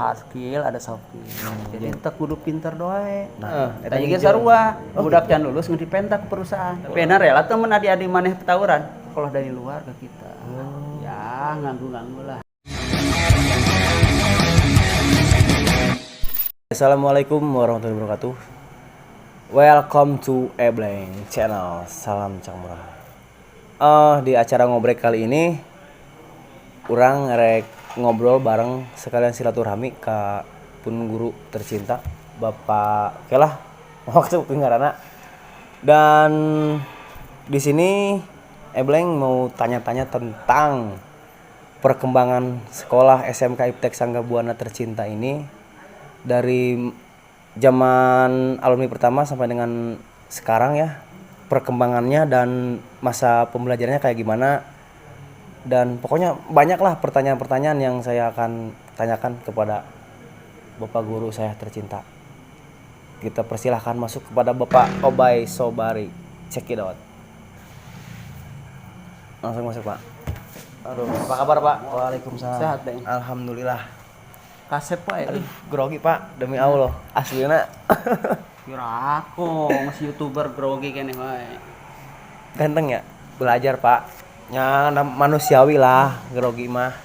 hard skill, ada soft skill. Jadi teu kudu pinter doang. Nah, Eta juga sarua, budak can lulus ngeudi pentak ke perusahaan. Pena rela temen adi-adi maneh tawuran kalau dari luar ke kita. Ya, nganggu-nganggu lah. Assalamualaikum warahmatullahi wabarakatuh. Welcome to Ebleng Channel. Salam cang murah. Di acara ngobrek kali ini urang ngerek ngobrol bareng sekalian silaturahmi ka pun guru tercinta Bapak Kelah waktu ngaranna. Dan di sini Ebleng mau tanya-tanya tentang perkembangan sekolah SMK Iptek Sangga Buana tercinta ini dari zaman alumni pertama sampai dengan sekarang ya, perkembangannya dan masa pembelajarannya kayak gimana, dan pokoknya banyaklah pertanyaan-pertanyaan yang saya akan tanyakan kepada Bapak Guru saya tercinta. Kita persilahkan masuk kepada Bapak Obay Sobari. Check it out. Langsung masuk Pak. Aduh, apa kabar Pak? Waalaikumsalam. Sehat, Deng. Alhamdulillah. Kasep wae. Aduh, grogi Pak, demi Allah. Aslina. Kira aku masih YouTuber grogi kene wae. Ganteng ya? Belajar Pak. Ya manusiawi lah grogi mah.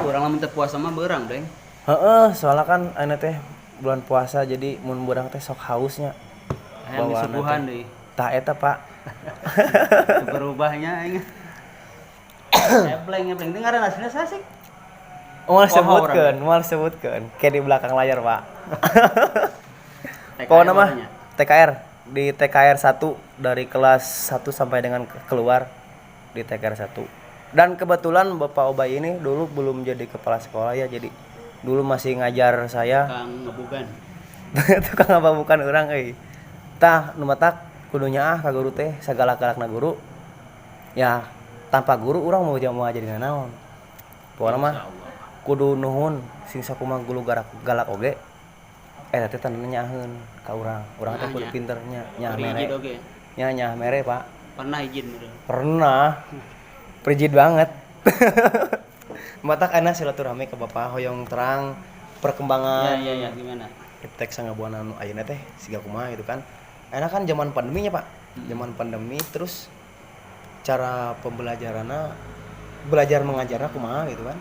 Urang lamun teu puasa mah beurang, Deng. Heeh, soalnya kan ane teh bulan puasa jadi mun beurang teh sok hausnya. Hayang disuguhan deui. Tah eta Pak. Berubahnya aing. Ebleng teh ngaran aslinya sasik. Moal sebutkeun. Kayak di belakang layar, Pak. Pokoknya mah TKR di TKR 1 dari kelas 1 sampai dengan keluar di TKR 1. Dan kebetulan Bapak Obay ini dulu belum jadi kepala sekolah ya, jadi dulu masih ngajar saya. Kang ngebugan. Tukang apa bukan orang euy. Tah nu matak kudunya ka guru teh sagala-galakna guru. Ya, tanpa guru urang mau jadi naon. Pokona mah kudu nuhun sing sakumaha guru galak oge. Teh tandana nyaheun ka urang. Urang teh kudu pinter nyah mere. Nyah mere, Pak. Pernah izin bener. Pernah. Prejid banget. Matak ana silaturahmi ke Bapak hoyong terang perkembangan. Ya, gimana? Iptek Sangga Buana nu ayeuna teh siga kumaha gitu kan. Ayeuna kan zaman pandeminya, Pak. Zaman pandemi terus cara pembelajaranna belajar mengajarna kumaha gitu kan.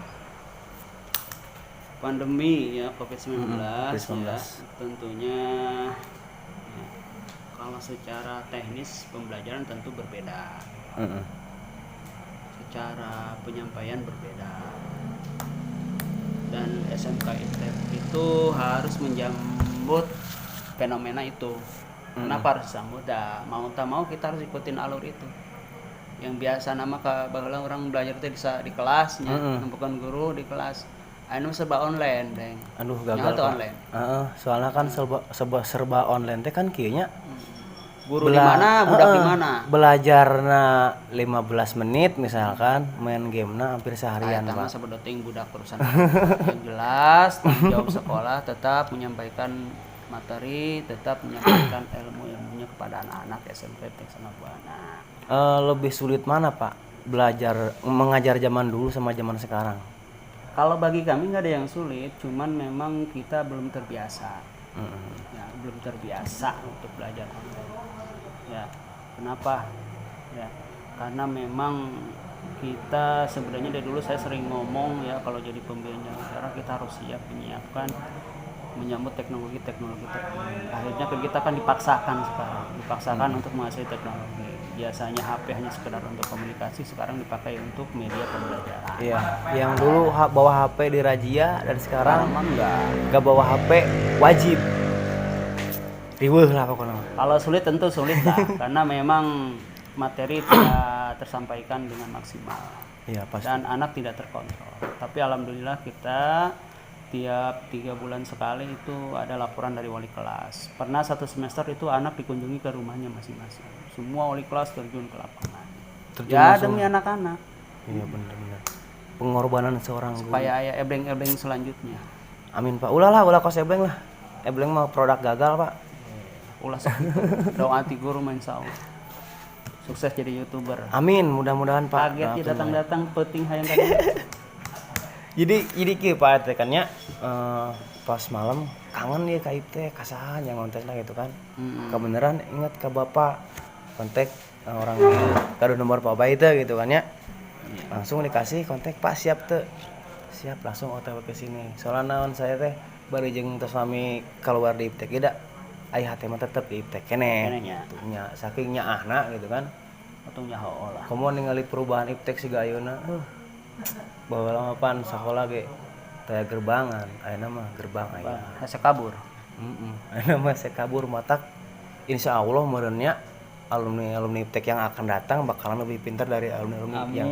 Pandemi ya COVID-19, COVID-19. ya tentunya ya, kalau secara teknis pembelajaran tentu berbeda, secara penyampaian berbeda, dan SMK Iptek itu harus menjambut fenomena itu. Kenapa harus disambut? Mau tak mau kita harus ikutin alur itu. Yang biasa nama baheula orang belajar teh bisa di kelasnya, bukan guru di kelas. Anu serba online, Deng. Aduh gagal Pak. Online. Soalnya kan serba online teh kan kieu nya. Guru di mana, budak di mana. Belajarna 15 menit misalkan, main gamena hampir seharian, Pak. Pak. Sama sebedoting budak perusahaan. Yang jelas, tanggung jawab sekolah tetap menyampaikan materi, tetap menyampaikan ilmunya kepada anak-anak SMP Iptek Sangga Buana. Lebih sulit mana, Pak? Belajar mengajar zaman dulu sama zaman sekarang? Kalau bagi kami nggak ada yang sulit, cuman memang kita belum terbiasa. Ya, belum terbiasa untuk belajar online. Ya, kenapa? Ya, karena memang kita sebenarnya dari dulu saya sering ngomong ya, kalau jadi pembelajar sekarang kita harus siap menyiapkan menyambut teknologi. Akhirnya kita kan dipaksakan untuk menguasai teknologi. Biasanya HP hanya sekedar untuk komunikasi, sekarang dipakai untuk media pembelajaran. Iya, yang dulu bawa HP dirazia dan sekarang enggak bawa HP wajib. Riweuh lah pokoknya. Kalau sulit tentu sulit lah, karena memang materi tidak tersampaikan dengan maksimal. Iya, pasti. Dan anak tidak terkontrol. Tapi alhamdulillah kita tiap 3 bulan sekali itu ada laporan dari wali kelas. Pernah satu semester itu anak dikunjungi ke rumahnya masing-masing. Semua wali kelas terjun ke lapangan. Demi anak-anak. Iya benar. Pengorbanan seorang guru. Supaya aya ebleng-ebleng selanjutnya. Amin Pak. Ulah kos ebleng lah. Ebleng mah produk gagal Pak. Ulah doa ti guru insya Allah. Sukses jadi YouTuber. Amin, mudah-mudahan Pak. Kaget ya datang-datang penting hayang kali. Jadi kieu Pak teh kan nya pas malam kangen ya ka teh kasahan yang kontakna gitu kan. Kebeneran ingat ke Bapak kontak orang kado nomor Pak Bay teh gitu kan ya. Langsung dikasih kontak Pak siap teh. Siap langsung OTW ke sini. Soalnya naon saya teh bari jeung tos sami keluar di Iptek ge da. Aya hate mah tetep di Iptek keneh. Nya saking nyaahna gitu kan. Atau nyaho lah. Komo ningali perubahan Iptek siga ayeuna. Bawa lama pan sakola ge teh gerbangan. Ayeuna mah gerbang ayeuna. Hese kabur. Ayeuna mah sekabur matak. Insyaallah meureunnya alumni Iptek yang akan datang bakalan lebih pintar dari alumni yang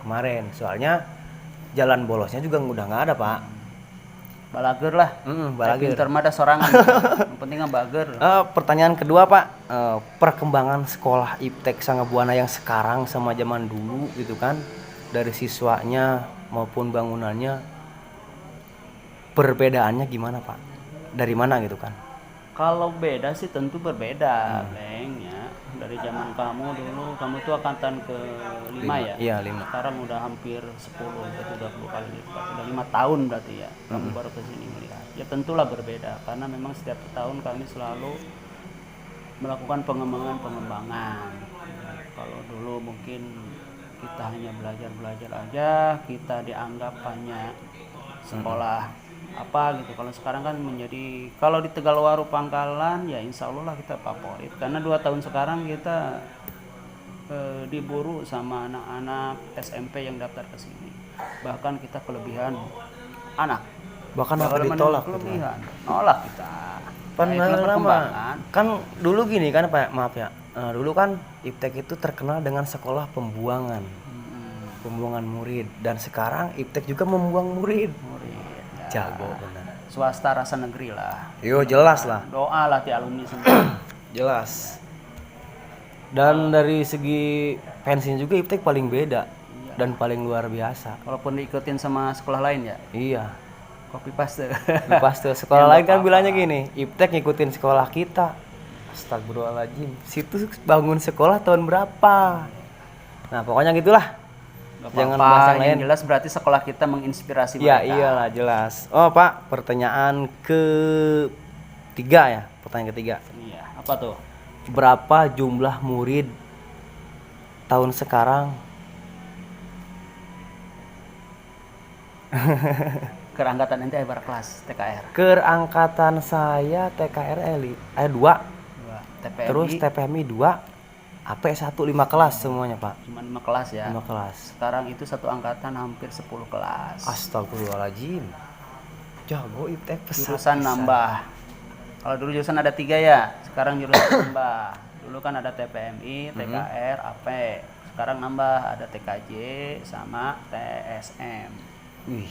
kemarin. Soalnya jalan bolosnya juga udah nggak ada Pak. Balager lah. Balager. Pintar mah ada sorangan. Yang penting mah bager. Pertanyaan kedua Pak, perkembangan sekolah Iptek Sangabuana yang sekarang sama zaman dulu gitu kan, dari siswanya maupun bangunannya, perbedaannya gimana Pak? Dari mana gitu kan? Kalau beda sih tentu berbeda, Leng ya. Dari zaman kamu dulu, kamu tuh angkatan ke-5 ya? Iya, 5. Sekarang udah hampir 10, berarti udah 10 kali lipat. Udah 5 tahun berarti ya, kamu baru kesini melihat. Ya tentulah berbeda, karena memang setiap tahun kami selalu melakukan pengembangan. Kalau dulu mungkin kita hanya belajar aja, kita dianggap hanya sekolah apa gitu. Kalau sekarang kan menjadi, kalau di Tegalwaru Pangkalan ya insya Allah lah kita favorit, karena 2 tahun sekarang kita diburu sama anak-anak SMP yang daftar ke sini. Bahkan kita kelebihan anak, bahkan ditolak kelebihan nolak kita. Kan dulu gini kan Pak, maaf ya, dulu kan Iptek itu terkenal dengan sekolah pembuangan murid, dan sekarang Iptek juga membuang murid. Jago benar. Swasta rasa negeri lah. Yo jelas lah. Doa lah ti alumni semua. Jelas. Dan dari segi pensiun juga Iptek paling beda dan paling luar biasa. Walaupun diikutin sama sekolah lain ya. Iya. Copy paste. Sekolah lain kan bilangnya gini, Iptek ngikutin sekolah kita. Astagfirullahaladzim. Situ bangun sekolah tahun berapa? Nah pokoknya gitulah. Jangan bahas yang lain. Jelas berarti sekolah kita menginspirasi mereka. Ya iyalah jelas. Oh Pak, pertanyaan ketiga ya. Pertanyaan ketiga. Iya. Apa tuh? Berapa jumlah murid tahun sekarang? Kerangkatan nanti berapa kelas TKR? Kerangkatan saya TKR 2. TPMI. Terus TPMI 2. AP 1 5 kelas semuanya Pak. Cuma 5 kelas ya. 5 kelas. Sekarang itu satu angkatan hampir 10 kelas. Astagfirullahaladzim. Jago Iptek Jurusan nambah. Kalau dulu jurusan ada 3 ya, sekarang jurusan nambah. Dulu kan ada TPMI, TKR, AP. Sekarang nambah ada TKJ sama TSM.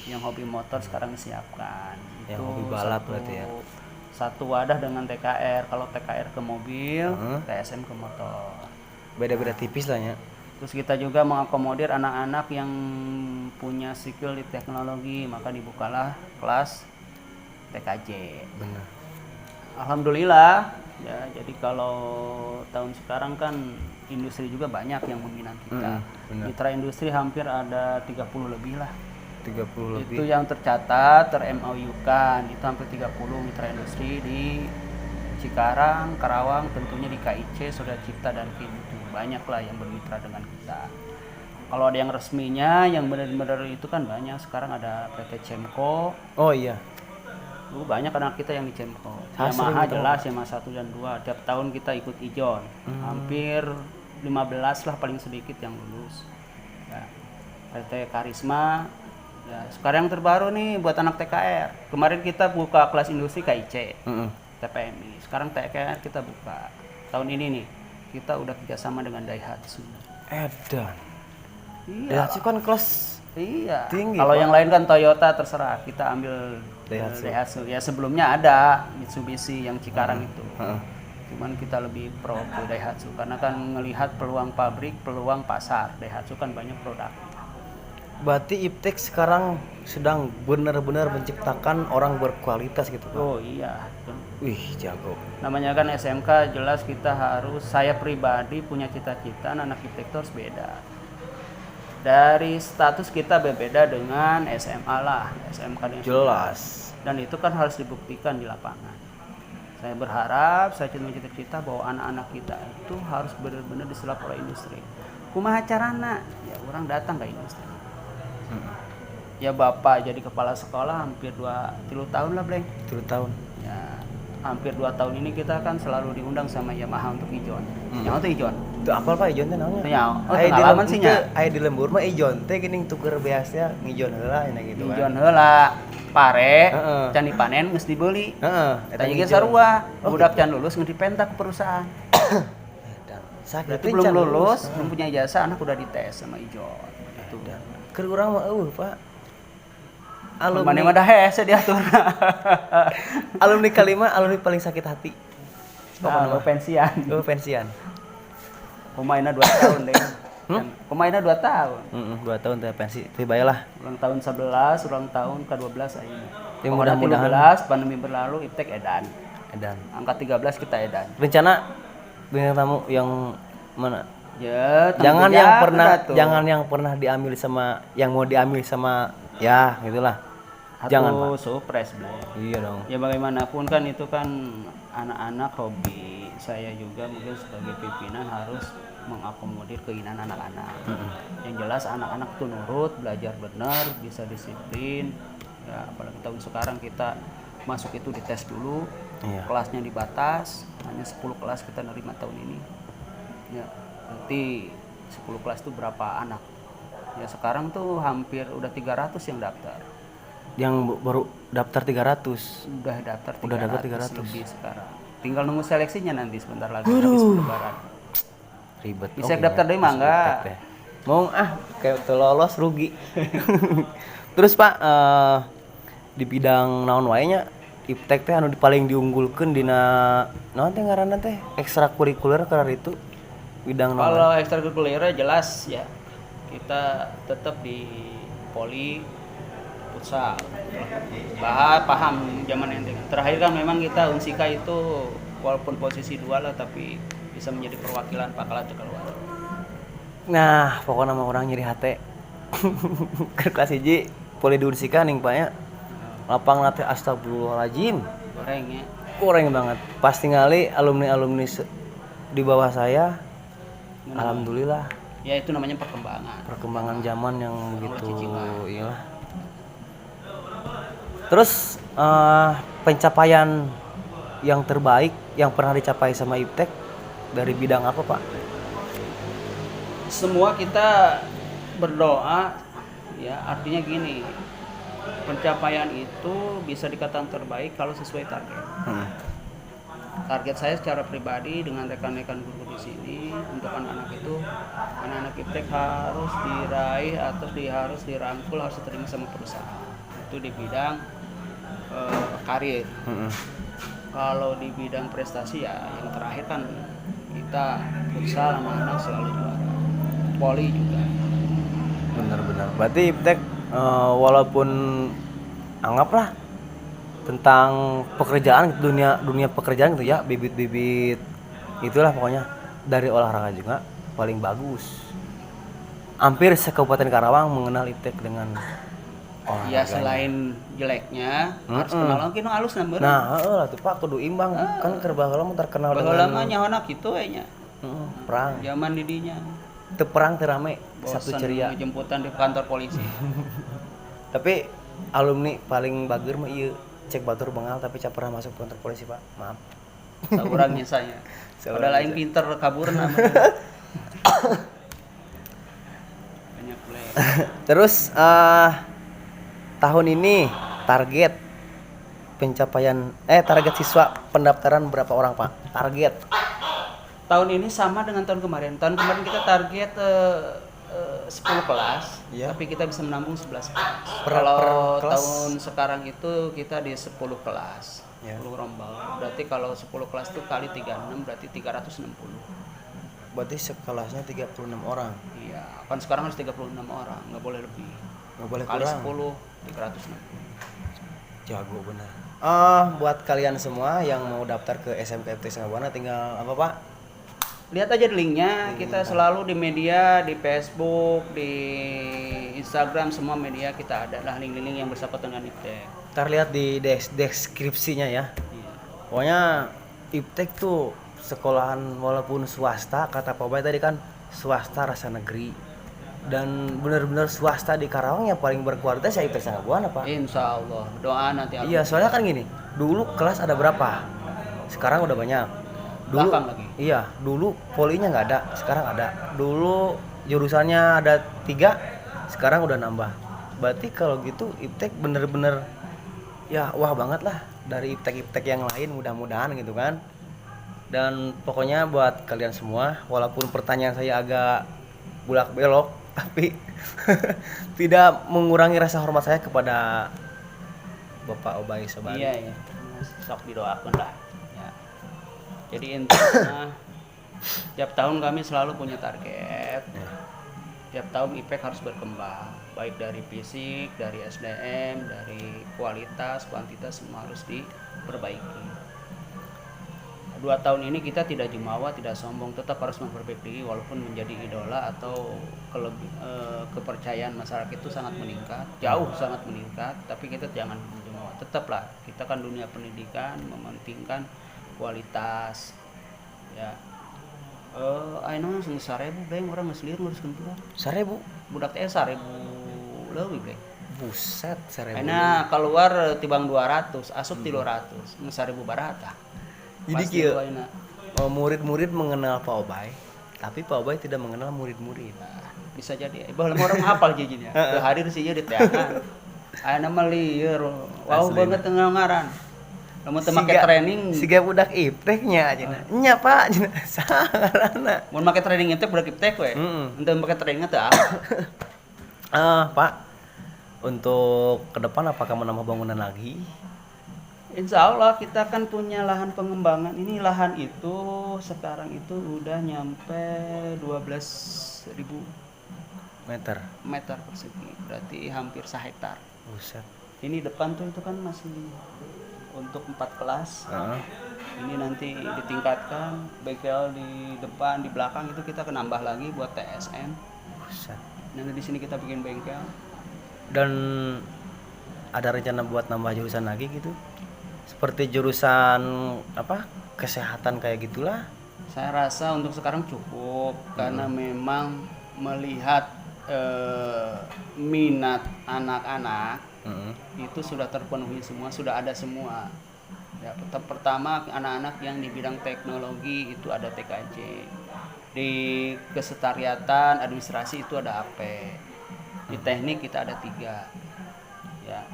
Yang hobi motor sekarang disiapkan. Yang hobi balap berarti ya. Satu wadah dengan TKR. Kalau TKR ke mobil, TSM ke motor. Beda-beda tipis lah ya. Terus kita juga mengakomodir anak-anak yang punya skill di teknologi, maka dibukalah kelas TKJ. Benar. Alhamdulillah ya, jadi kalau tahun sekarang kan industri juga banyak yang meminat kita. Mitra industri hampir ada 30 lebih lah. 30 lebih. Itu yang tercatat, ter-MOU-kan, itu hampir 30 mitra industri di Cikarang, Karawang, tentunya di KIC, Soda Cipta dan Kintu. Banyak lah yang bermitra dengan kita. Kalau ada yang resminya, yang benar-benar itu kan banyak. Sekarang ada PT Cemco. Oh iya. Banyak anak kita yang di Cemco. Yamaha jelas, Yamaha 1 dan 2. Tiap tahun kita ikut ijon. Hampir 15 lah paling sedikit yang lulus. Ya. PT Karisma. Ya, sekarang yang terbaru nih buat anak TKR. Kemarin kita buka kelas industri KIC. TPMI. Sekarang TKR kita buka. Tahun ini nih kita udah kerjasama dengan Daihatsu. Edan. Iya. Daihatsu kan kelas tinggi. Kalau yang lain kan Toyota terserah. Kita ambil Daihatsu. Ya sebelumnya ada Mitsubishi yang Cikarang itu. Cuman kita lebih pro ke Daihatsu karena kan ngelihat peluang pabrik, peluang pasar. Daihatsu kan banyak produk. Berarti Iptek sekarang sedang benar-benar menciptakan orang berkualitas gitu Pak? Oh iya. Wih jago. Namanya kan SMK, jelas kita harus, saya pribadi punya cita-cita anak Iptek itu harus beda. Dari status kita berbeda dengan SMA lah, SMK yang Jelas. dan itu kan harus dibuktikan di lapangan. Saya berharap, saya cita-cita bahwa anak-anak kita itu harus benar-benar disulap oleh industri. Kumaha carana? Ya orang datang ke industri. Ya bapak jadi kepala sekolah hampir 3 tahun lah, Bleng. 3 tahun. Ya hampir 2 tahun ini kita kan selalu diundang sama Yamaha untuk ijon. Yang itu ijon. Itu apal Pak ijon teh naonnya? Ya, pengalaman sih nya. Aya di lembur mah ijon teh geuning tuker beasnya ngijon heula nya gitu kan. Ijon heula, pare, can dipanen geus dibeli. Heeh, Eta ge sarua, budak can lulus geus dipenta ke perusahaan. Berarti belum lulus, belum punya ijazah, anak udah dites sama ijon. Itu. Keur urang mah Pak. Alumni mah dah hese diatur. Alumni kalima alumni paling sakit hati. Nah, pensian. Pensian. Pemainnya 2 tahun deh. Pemainnya 2 tahun. 2 tahun teh pensi. Teh bayalah. Ulang tahun 11, ulang tahun ke-12 ayeuna. Mudah-mudahan pandemi berlalu Iptek edan. Angka 13 kita edan. Rencana bintang tamu yang mana? Ya, jangan yang pernah diambil sama yang mau diambil sama ya gitulah. Jangan Pak. Surprise, Bro. Iya dong. Ya bagaimanapun kan itu kan anak-anak hobi. Saya juga mungkin sebagai pimpinan harus mengakomodir keinginan anak-anak. Yang jelas anak-anak tuh nurut, belajar benar, bisa disiplin. Ya, apalagi tahun sekarang kita masuk itu dites dulu. Iya. Kelasnya dibatas, hanya 10 kelas kita nerima tahun ini. Ya, berarti 10 kelas itu berapa anak? Ya sekarang tuh hampir udah 300 yang daftar. Yang baru daftar 300. Udah daftar 300. Udah daftar 300 lebih sekarang. Tinggal nunggu seleksinya nanti sebentar lagi habis lebaran. Ribet. Bisa daftar deh mah enggak? Mau kayak lolos rugi. Terus Pak di bidang naon wae nya Iptek teh anu paling diunggulkeun dina naon teh ngaranna teh ekstrakurikuler karar itu bidang naon? Kalau ekstrakurikuler jelas ya. Kita tetap di poli futsal. Paham zaman ente. Terakhir kan memang kita Unsika itu walaupun posisi 2 lah tapi bisa menjadi perwakilan Pakalan keluar. Nah, pokoknya mah orang nyeri hate. Kelas 1 poli di Unsika ning Pak nya. Lapang teh astagfirullahalazim. Goreng banget. Pas tingali alumni-alumni di bawah saya. Alhamdulillah. Ya itu namanya perkembangan zaman yang begitu iyalah. Terus pencapaian yang terbaik yang pernah dicapai sama Iptek dari bidang apa Pak? Semua kita berdoa ya, artinya gini, pencapaian itu bisa dikatakan terbaik kalau sesuai target. Target saya secara pribadi dengan rekan-rekan guru di sini untuk anak-anak itu, anak-anak Iptek harus diraih atau harus dirangkul, harus diterima sama perusahaan. Itu di bidang karir. Kalau di bidang prestasi ya yang terakhir kan kita futsal anak-anak selalu juara. Poli juga. Benar-benar. Berarti Iptek walaupun anggaplah tentang pekerjaan dunia pekerjaan gitu ya, bibit-bibit itulah pokoknya dari olahraga juga paling bagus. Hampir se-Kabupaten Karawang mengenal Iptek dengan olahraga. Ya selain jeleknya harus kenal lagi alus namanya. Nah, lah tuh Pak kudu imbang. Kan keur baheula mah terkenal dengan baheula mah nyawana kitu we nya. Perang. Zaman didinya. Teu perang teu rame, Sabtu ceria. Jemputan di kantor polisi. Tapi alumni paling bager mah ieu cek batur bengal tapi cap pernah masuk kantor polisi Pak. Maaf. Saurangnya saya. Padahal lain pinter kaburna. Banyak play. Terus tahun ini target pencapaian target siswa pendaftaran berapa orang Pak? Target. Tahun ini sama dengan tahun kemarin. Tahun kemarin kita target 10 kelas, tapi kita bisa menampung 11 kelas. Kalau tahun sekarang itu kita di 10 kelas, 10 rombongan. Berarti kalau 10 kelas itu kali 36 berarti 360. Berarti sekelasnya 36 orang. Iya, kan sekarang harus 36 orang, nggak boleh lebih. Nggak boleh kali kurang. 10, 360. Jago benar. Buat kalian semua yang mau daftar ke SMK Iptek Singapura tinggal apa Pak? lihat aja di linknya. Kita selalu di media, di Facebook, di Instagram, semua media kita ada lah link-link yang bersangkutan dengan IPTEK. Ntar lihat di deskripsinya ya. Iya. Pokoknya IPTEK tuh sekolahan walaupun swasta, kata Pak Bay tadi kan swasta rasa negeri, dan benar-benar swasta di Karawang yang paling berkualitas ya IPTEK Sanggabuana Pak. Insya Allah, doa nanti. Iya, soalnya kan gini, dulu kelas ada berapa, sekarang udah banyak. Dulu Belakang lagi. iya, dulu polinya nggak ada, sekarang ada. Dulu jurusannya ada 3, sekarang udah nambah. Berarti kalau gitu IPTEK bener-bener ya wah banget lah dari IPTEK yang lain, mudah-mudahan gitu kan. Dan pokoknya buat kalian semua, walaupun pertanyaan saya agak bulak belok, tapi tidak mengurangi rasa hormat saya kepada Bapak Obay Sobari. Iya, sok didoakan lah. Ya. Jadi intinya tiap tahun kami selalu punya target. Tiap tahun IPTEK harus berkembang, baik dari fisik, dari SDM, dari kualitas, kuantitas, semua harus diperbaiki. 2 tahun ini kita tidak jumawa, tidak sombong, tetap harus memperbaiki diri, walaupun menjadi idola atau kepercayaan masyarakat itu sangat meningkat, jauh sangat meningkat, tapi kita jangan jumawa. Tetaplah kita kan dunia pendidikan, mementingkan kualitas. Ya. Ayeuna 1.000 beng orang geus lieur nguruskeun pula. 1.000 Budak teh 1.000 leuwih beng. buset, 1.000. Ayeuna keluar tibang 200, asup 300, 1.000 barata. Jadi kieu murid-murid mengenal Pak Obay, tapi Pak Obay tidak mengenal murid-murid. Nah, bisa jadi baheula orang hafal jijinya. Teu hadir sih ieu di teangan. Ayeuna mah lieur. Wow banget teu ngaran. Lamun teu make training, siga budak IPTEK nya cenah. Nya Pak cenah. Sagarana. mun make training IPTEK budak IPTEK we. Henteu make training teu apa. Pak, untuk ke depan apakah menambah bangunan lagi? Insya Allah kita kan punya lahan pengembangan. Ini lahan itu sekarang itu udah nyampe 12.000 meter persegi, berarti hampir 1 hektar. Buset. Ini depan tuh itu kan masih untuk 4 kelas. Ini nanti ditingkatkan, bengkel di depan, di belakang itu kita akan nambah lagi buat TSM. Buset. Nanti di sini kita bikin bengkel. Dan ada rencana buat nambah jurusan lagi gitu? Seperti jurusan apa? Kesehatan kayak gitulah. Saya rasa untuk sekarang cukup karena memang melihat minat anak-anak itu sudah terpenuhi semua, sudah ada semua. Ya, pertama anak-anak yang di bidang teknologi itu ada TKJ. Di kesetariatan administrasi itu ada AP. Di teknik kita ada 3. Ya.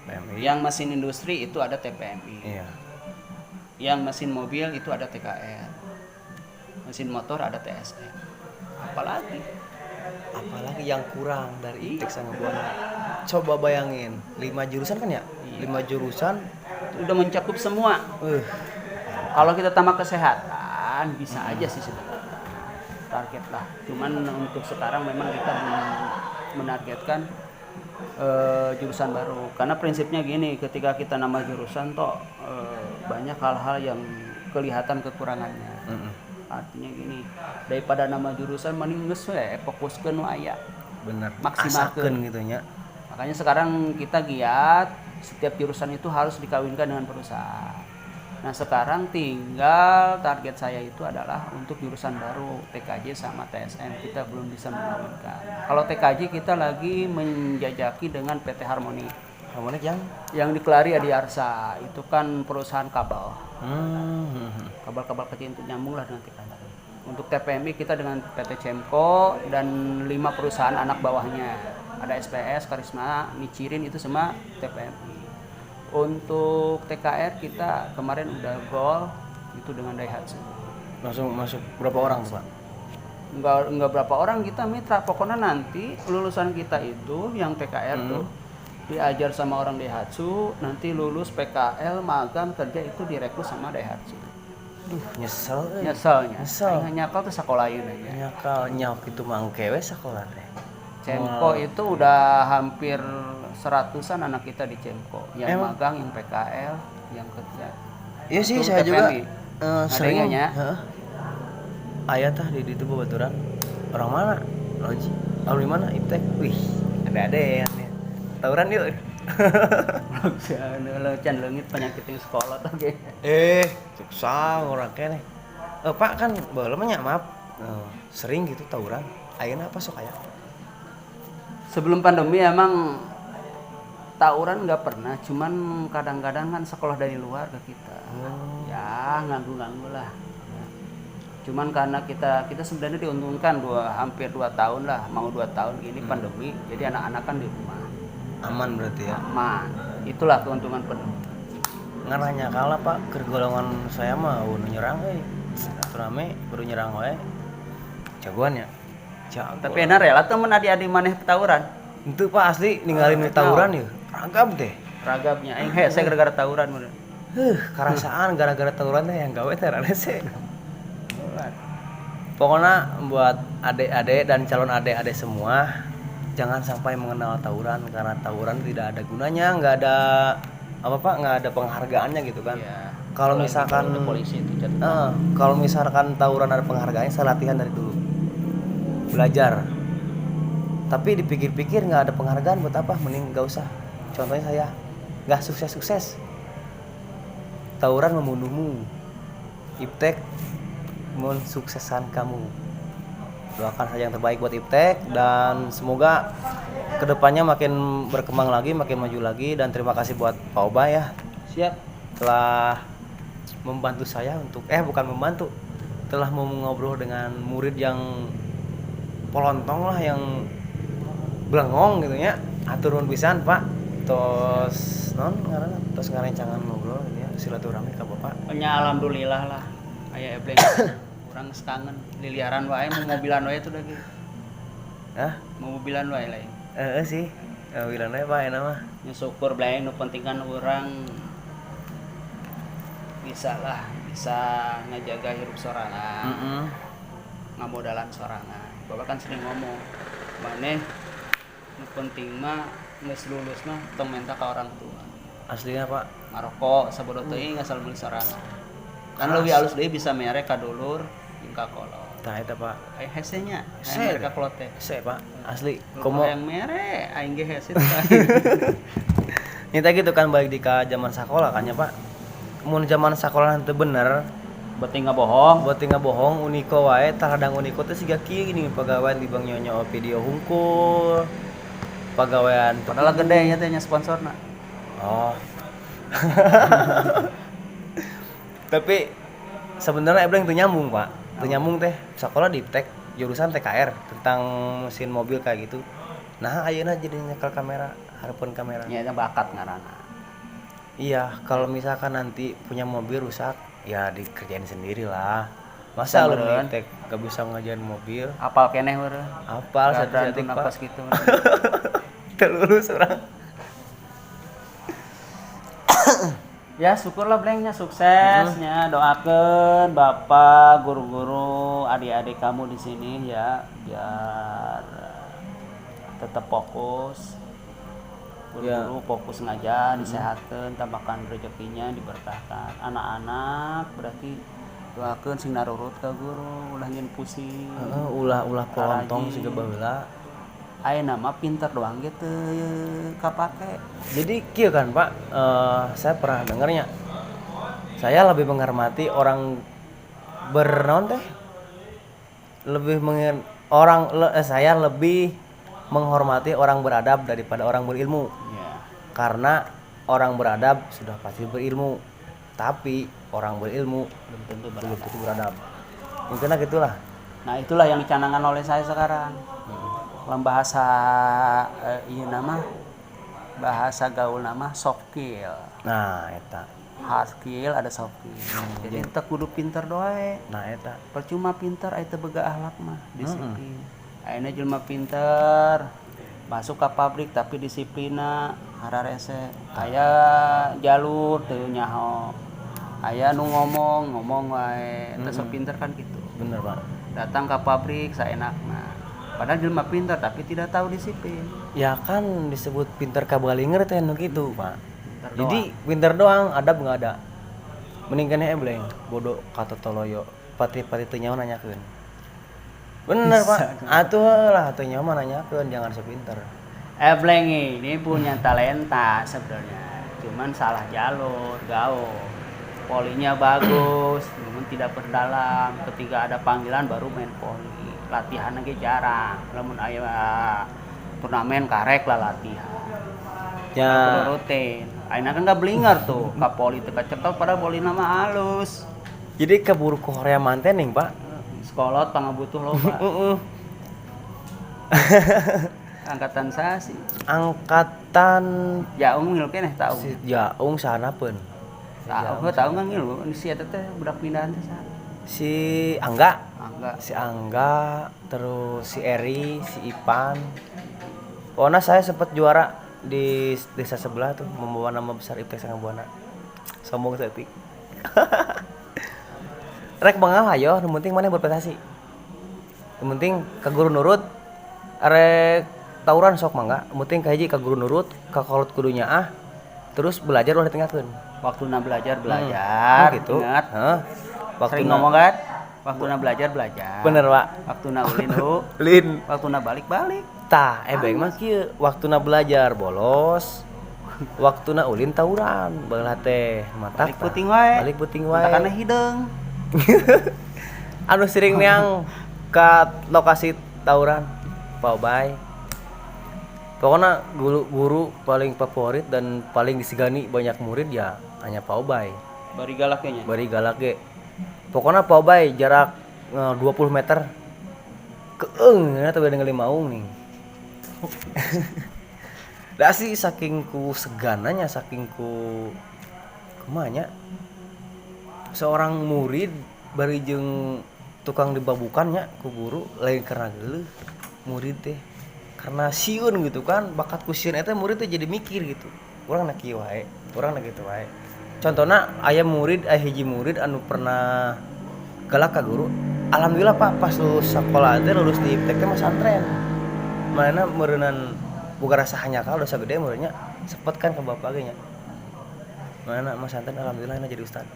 PMI. Yang mesin industri itu ada TPMI. Iya. Yang mesin mobil itu ada TKR. Mesin motor ada TSM. Apalagi yang kurang dari IPTEK Sanggabuana. Coba bayangin, 5 jurusan kan ya? Iya. 5 jurusan udah mencakup semua. Kalau kita tambah kesehatan bisa aja sih sebenarnya. Target lah. Cuman untuk sekarang memang kita menargetkan jurusan baru, karena prinsipnya gini, ketika kita nambah jurusan toh banyak hal-hal yang kelihatan kekurangannya. Artinya gini, daripada nama jurusan mending geus we fokuskeun nu aya. Bener, Maksimalkeun gitu nya. Makanya sekarang kita giat setiap jurusan itu harus dikawinkan dengan perusahaan. Nah sekarang tinggal target saya itu adalah untuk jurusan baru TKJ sama TSM, kita belum bisa mengawinkan. Kalau TKJ kita lagi menjajaki dengan PT Harmonik yang dikelari Adiarsa, itu kan perusahaan kabel. Kabel-kabel kecil untuk nyambung lah dengan TKJ. Untuk TPMI kita dengan PT Cemco dan 5 perusahaan anak bawahnya. Ada SPS, Karisma, Nichirin, itu semua TPMI. Untuk TKR kita kemarin udah gol itu dengan Daihatsu. Langsung masuk berapa orang tuh Pak? Enggak berapa orang, kita mitra. Pokoknya nanti lulusan kita itu yang TKR tuh diajar sama orang Daihatsu, nanti lulus PKL magang kerja itu direkrut sama Daihatsu. Duh, nyesel. Nyesel. Nyakal tuh sekolahin aja. Nyok itu mangkewe sekolah teh. Cemco itu udah hampir 100-an anak kita di Cemco. Yang magang, yang PKL, yang kerja. Iya sih, itu saya juga sering. aya tah di ditu babaturan. Orang mana? Loji. Alumni mana? Iptek. Wih, ada ya. Tawuran yuk. Lo can leungit penyakit yang sekolah tuh ge. Susah orang keneh. Pak kan baheula mah nya maaf. Sering gitu tawuran. Ayeuna apa sok aya? Sebelum pandemi emang tawuran nggak pernah, cuman kadang-kadang kan sekolah dari luar ke kita. Ya nganggu-nganggu lah. Cuman karena kita sebenarnya diuntungkan hampir 2 tahun lah, mau 2 tahun gini pandemi, jadi anak-anak kan di rumah. Aman berarti ya. Aman. Itulah keuntungan penuh. Ngarahnya kalah Pak, keur golongan saya mah nu nyerang euy. Rame baru nyerang wae. Jagoan ya. Tapi enak rela temen adik-adik maneh tawuran. Itu Pak asli ninggalin tawuran ya. Ragam deh. Ragamnya aing hese gara-gara tawuran bener. Karasaan gara-gara tawuran teh yang gawe teh rese. Pokoknya buat adik-adik dan calon adik-adik semua jangan sampai mengenal tawuran karena tawuran tidak ada gunanya, nggak ada apa Pak, nggak ada penghargaannya gitu kan. Iya. Kalau misalkan polisi itu kalau misalkan tawuran ada penghargaannya, saya latihan dari dulu. Belajar. Tapi dipikir-pikir nggak ada penghargaan buat apa? Mending nggak usah. Contohnya saya nggak sukses. Tawuran membunuhmu. Iptek mensukseskan kamu. Doakan saja yang terbaik buat Iptek dan semoga kedepannya makin berkembang lagi, makin maju lagi. Dan terima kasih buat Pak Oba ya. Siap. Telah membantu saya untuk bukan membantu, telah mau ngobrol dengan murid yang polontong lah, yang belengong gitu ya. Atur nuhun pisan Pak. Tos ngarencangan ngobrol gitu ya, silaturahmi ka Bapak. Nya alhamdulillah lah. Aya ebleng. Urang kangen liliaran wae, mau mobilan wae tuh lagi. Mau mobilan wae lain. Sih. Mobilan wae Pak enak mah. Nya syukur bae nu penting kan urang bisa ngajaga hirup sorangan. Ngamodalan sorangan. Bapak kan sering ngomong, maneh nu penting mah geus lulus mah tong minta ka orang tua. Aslinya Pak. Ngarokok sabodo teuing asal meuli sorangan. Kan leuwih alus deui bisa mere ka dulur jeung ka kolot. Tah eta Pak. Aya hese nya, Hese ka kolot teh. Hese Pak. Asli. Komo yang mere aing ge hese. Nyata gitu kan balik di ka zaman sekolah kan ya Pak. Mun zaman sekolah teu bener, Beuting ngabohong, Uniko wae taradang Uniko teh siga kieu gini pagawean di Bang Nyonyo video hungkul. Pagawean padahal gede nya teh nya sponsorna. Oh. Tapi sebenarnya ebleng teu nyambung Pak. Teu nyambung teh sekolah di Iptek jurusan TKR tentang mesin mobil kayak gitu. Nah ayeuna jadi nyekel kamera, hareupeun kamera. Nya eta bakat ngaranna. Iya, kalau misalkan nanti punya mobil rusak, ya dikerjain sendiri lah. Masa alumni Iptek gak bisa ngajarin mobil? Apal keneh meureun. Apal sertifikat Pak. Gitu. Teu lulus urang. Ya syukurlah Blengnya suksesnya, doakeun Bapak, guru-guru, adik-adik kamu di sini ya biar tetap fokus. Guru-guru fokus ngajar, disehatkeun, tambahkan rezekinya, diberkahkan. Anak-anak berarti doakeun sing narurut ka guru, ulah nyeun pusing. Ulah polontong siga baheula. Ayeuna mah pinter doang gitu kapake. Jadi kieu kan Pak, saya pernah dengarnya. Saya lebih menghormati orang bernaon teh. Saya lebih menghormati orang beradab daripada orang berilmu. Yeah. Karena orang beradab sudah pasti berilmu, tapi orang berilmu Belum tentu beradab. Mungkin gitulah. Nah itulah yang dicanangkan oleh saya sekarang. Dalam bahasa bahasa gaul nama soft skill. Nah eta Hard skill ada soft skill. Jadi teu kudu pinter doang. nah eta Percuma pinter aya teu boga akhlak mah, disiplin. Ayeuna jelema pinter masuk ke pabrik tapi disiplinna hararese. Aya jalur teu nyaho. Aya nu ngomong wae. Teu sok pinter kan gitu. bener Pak. Datang ke pabrik saenakna. Padahal jelema pintar tapi tidak tahu disiplin. Ya kan disebut pinter kabalinger teh nu kitu Pak. Pintar Jadi pinter doang, adab nggak ada. Mending keneh ebleng bodoh kata toloyo. Pati teu nyaho nanyakeun. Bener Pak. Atuh lah atuh nyaman nanyakeun jangan sepinter. Ebleng ini punya talenta sebenarnya, cuman salah jalur, gaul. Polinya bagus, namun tidak berdalam. Ketika ada panggilan baru main poli. Latihan lagi jarang. Lamun aya turnamen karek lah latihan. Ya. Rutin. Aina kan nggak belinger tuh, ka poli teu kacekel pada poli nama halus. Jadi keburu ke Korea manten nih Pak. Sekolot pangabutuh loba. Angkatan saya sih. Angkatan Jaung ngilu keneh tahu. si Jaung sanapeun. Tahu nggak ngilu? Si eta teh budak pindahan teh saha? Si Angga, Angga. si Angga, terus si Eri, si Ipan. Pokoknya saya sempat juara di desa sebelah tuh membawa nama besar IPTEK Sangabuana. Sombong teuing. Rek bengal ayo, yang penting mana berprestasi. Yang penting ka guru nurut. Arek tawuran sok mangga, yang penting ka hiji ka guru nurut, ka kolot kudunya terus belajar ulah ditengahkeun. Waktuna belajar Gitu. Ingat. Heeh. Sering ngomong kan? Waktuna belajar. Bener, Pak. Waktuna ulin hu. Lin. Waktuna balik. Tah, ebeng mah kieu, waktuna belajar bolos. Waktuna ulin tawuran, baheula teh mata Balik puting wae. Balik puting wae. Kana hideung. Anu sering neang ka lokasi tawuran, Pak Bay. Pokoknya guru paling favorit dan paling disegani banyak murid ya hanya Pak Bay. Bari galak nya. Bari galak ge. Pokoknya Pak Bay jarak 20 meter keeng nya teh beda ngali maung nih. Da sih saking ku segananya saking ku kumaha nya seorang murid bari jeung tukang dibabukannya ku guru lain karena geuleuh murid teh karena sieun gitu kan bakat ku sieun eta murid teh jadi mikir gitu urang na kieu wae urang na kitu wae contohna aya murid hiji murid anu pernah galak ka guru alhamdulillah Pak pas lulus sekolah teh lulus di IPTEK teh mah santren manehna meureunnan boga rasa hanyakal dosa gede muridnya sepet kan ke bapak ge nya manehna mah santren alhamdulillah jadi ustad.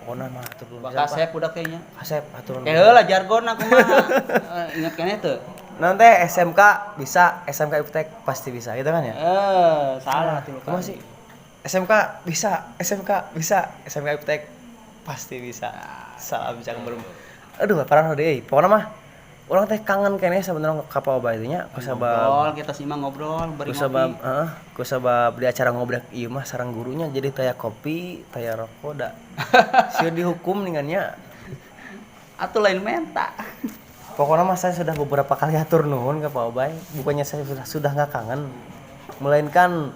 Pokona mah atur nuhun. Kasep budak teh nya. Kasep atur nuhun. Heula jargon aku mah. Ingat keneh teu? Nanti SMK bisa, SMK IPTEK pasti bisa gitu kan ya? Salah tuh. Kumaha sih? SMK bisa, SMK bisa, SMK IPTEK pasti bisa. Salam cang berum. Aduh, parah deui. Pokona mah urang teh kangen keneh sabenerna ka Pak Bay teh nya ku sabab kita simak ngobrol bari ngopi. Ku sabab di acara ngobrol ieu mah sareng gurunya jadi taya kopi, taya rokok da. Sieun dihukum ningannya. Atuh lain menta. Pokoknya mas saya sudah beberapa kali atur nuhun ke Pak Bay. Bukannya saya sudah nggak kangen, melainkan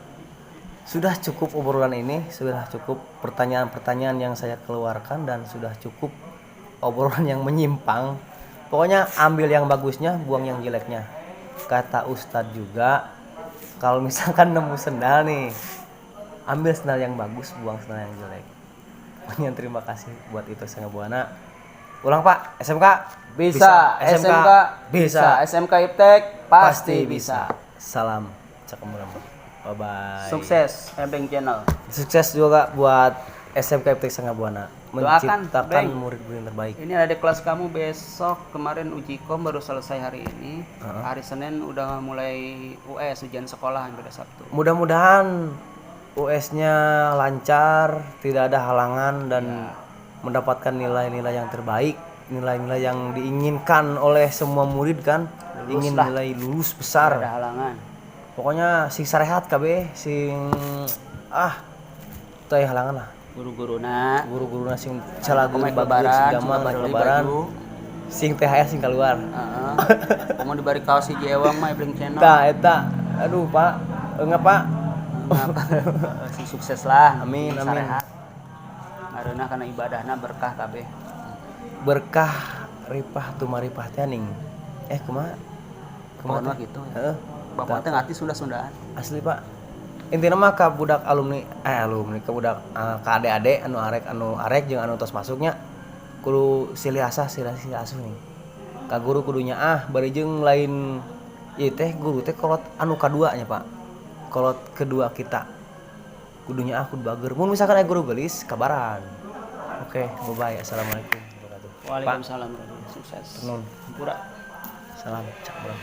sudah cukup obrolan ini, sudah cukup pertanyaan-pertanyaan yang saya keluarkan dan sudah cukup obrolan yang menyimpang. Pokoknya ambil yang bagusnya, buang yang jeleknya. Kata Ustadz juga, kalau misalkan nemu sendal nih, ambil sendal yang bagus, buang sendal yang jelek. Pokoknya terima kasih buat itu Sangabuana. Ulang Pak, SMK bisa. SMK bisa. SMK IPTEK pasti bisa. Salam Cakemurang. Bye bye. Sukses Ebeng Channel. Sukses juga buat SMK IPTEK Sangabuana menciptakan Beng. murid-murid yang terbaik. Ini ada kelas kamu besok, kemarin uji kom baru selesai hari ini. Hari Senin udah mulai US ujian sekolah pada Sabtu. Mudah-mudahan US-nya lancar, tidak ada halangan dan mendapatkan nilai-nilai yang terbaik, nilai-nilai yang diinginkan oleh semua murid kan. Lulus ingin lah. nilai lulus besar. Tidak ada halangan. Pokoknya sing sarehat kabeh, sing teu halangan lah. Guru-guruna sing calagu bagus jama lebaran. Sing THR sing keluar. Heeh. Komo dibari kaos hiji ewang mah Ebeng Channel. Tah eta. Aduh, Pak. Enggak, Pak. Si sukses lah. Amin, amin. Sarehat. Ngareuna kana ibadahna berkah kabeh. Berkah ripah tumaripah teh ning. Kumaha? Kumaha gitu. Heeh. Bapak teh ngati Sunda-Sundaan. Asli, Pak. Intina mah ka budak alumni ka budak ka ade-ade anu arek jeung anu tos masuknya kudu silih asuh nih. Ka guru kudunya bari jeung lain ieu teh guru teh kolot anu kadua nya, Pak. Kolot kedua kita. Kudunya kudu bager. Mun misalkan aya guru geulis kabaran. Oke, bye-bye. Assalamualaikum warahmatullahi wabarakatuh. Waalaikumsalam. Sukses. Nun. Pura. Salam Cak Bro.